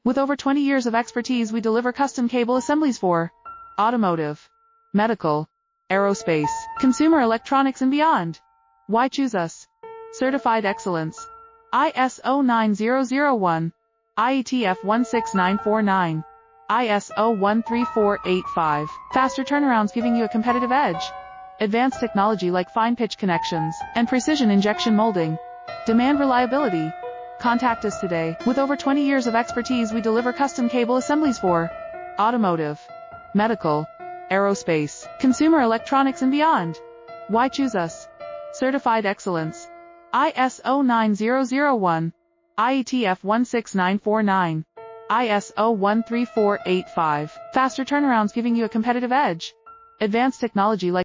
With over 20 years of expertise, we deliver custom cable assemblies for automotive, medical, aerospace, consumer electronics and beyond. Why choose us? Certified excellence. ISO 9001, IETF 16949, ISO 13485. Faster turnarounds giving you a competitive edge. Advanced technology like fine pitch connections and precision injection molding. Demand reliability. Contact us today. With over 20 years of expertise, we deliver custom cable assemblies for automotive, medical, aerospace, consumer electronics and beyond. Why choose us? Certified excellence. ISO 9001, IETF 16949, ISO 13485. Faster turnarounds giving you a competitive edge. Advanced technology like